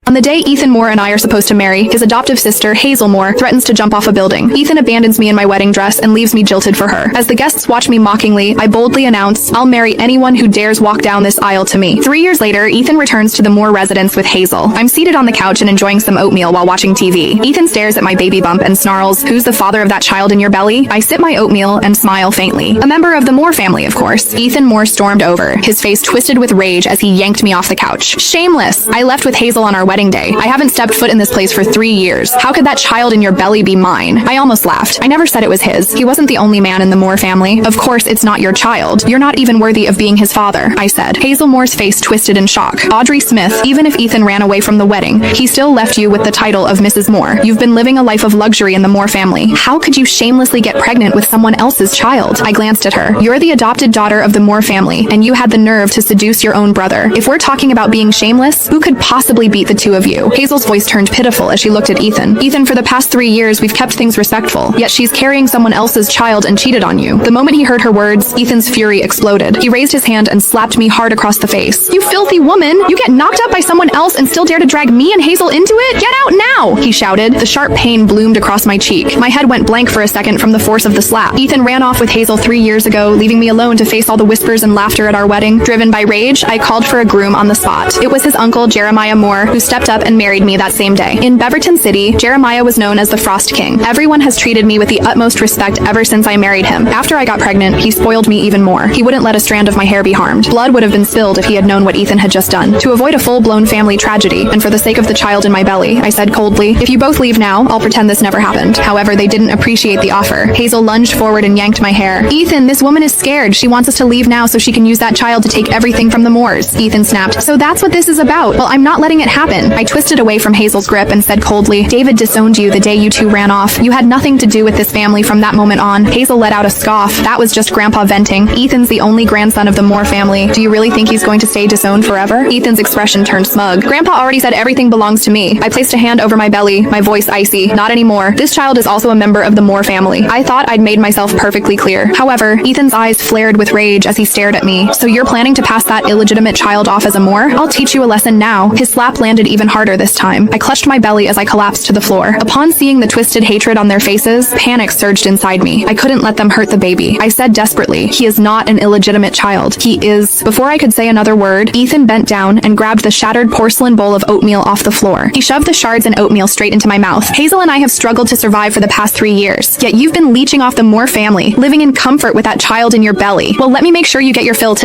On the day Ethan Moore and I are supposed to marry, his adoptive sister, Hazel Moore, threatens to jump off a building. Ethan abandons me in my wedding dress and leaves me jilted for her. As the guests watch me mockingly, I boldly announce, "I'll marry anyone who dares walk down this aisle to me." 3 years later, Ethan returns to the Moore residence with Hazel. I'm seated on the couch and enjoying some oatmeal while watching TV. Ethan stares at my baby bump and snarls, "Who's the father of that child in your belly?" I sip my oatmeal and smile faintly. A member of the Moore family, of course. Ethan Moore stormed over, his face twisted with rage as he yanked me off the couch. Shameless! I left with Hazel on our wedding day. I haven't stepped foot in this place for 3 years. How could that child in your belly be mine? I almost laughed. I never said it was his. He wasn't the only man in the Moore family. Of course, it's not your child. You're not even worthy of being his father, I said. Hazel Moore's face twisted in shock. Audrey Smith, even if Ethan ran away from the wedding, he still left you with the title of Mrs. Moore. You've been living a life of luxury in the Moore family. How could you shamelessly get pregnant with someone else's child? I glanced at her. You're the adopted daughter of the Moore family, and you had the nerve to seduce your own brother. If we're talking about being shameless, who could possibly beat the two of you? Hazel's voice turned pitiful as she looked at Ethan. Ethan, for the past 3 years, we've kept things respectful, yet she's carrying someone else's child and cheated on you. The moment he heard her words, Ethan's fury exploded. He raised his hand and slapped me hard across the face. "You filthy woman! You get knocked up by someone else and still dare to drag me and Hazel into it? Get out now!" he shouted. The sharp pain bloomed across my cheek. My head went blank for a second from the force of the slap. Ethan ran off with Hazel 3 years ago, leaving me alone to face all the whispers and laughter at our wedding. Driven by rage, I called for a groom on the spot. It was his uncle, Jeremiah Moore, who stepped up and married me that same day. In Beaverton City, Jeremiah was known as the Frost King. Everyone has treated me with the utmost respect ever since I married him. After I got pregnant, he spoiled me even more. He wouldn't let a strand of my hair be harmed. Blood would have been spilled if he had known what Ethan had just done. To avoid a full-blown family tragedy, and for the sake of the child in my belly, I said coldly, "If you both leave now, I'll pretend this never happened." However, they didn't appreciate the offer. Hazel lunged forward and yanked my hair. "Ethan, this woman is scared. She wants us to leave now so she can use that child to take everything from the Moores." Ethan snapped. "So that's what this is about? Well, I'm not letting it happen." I twisted away from Hazel's grip and said coldly, "David disowned you the day you two ran off. You had nothing to do with this family from that moment on." Hazel let out a scoff. "That was just Grandpa venting. Ethan's the only grandson of the Moore family. Do you really think he's going to stay disowned forever?" Ethan's expression turned smug. "Grandpa already said everything belongs to me." I placed a hand over my belly, my voice icy. "Not anymore. This child is also a member of the Moore family." I thought I'd made myself perfectly clear. However, Ethan's eyes flared with rage as he stared at me. "So you're planning to pass that illegitimate child off as a Moore? I'll teach you a lesson now." His slap landed even harder this time. I clutched my belly as I collapsed to the floor. Upon seeing the twisted hatred on their faces, panic surged inside me. I couldn't let them hurt the baby. I said desperately, "He is not an illegitimate child. He is..." Before I could say another word, Ethan bent down and grabbed the shattered porcelain bowl of oatmeal off the floor. He shoved the shards and oatmeal straight into my mouth. "Hazel and I have struggled to survive for the past 3 years, yet you've been leeching off the Moore family, living in comfort with that child in your belly. Well, let me make sure you get your fill today."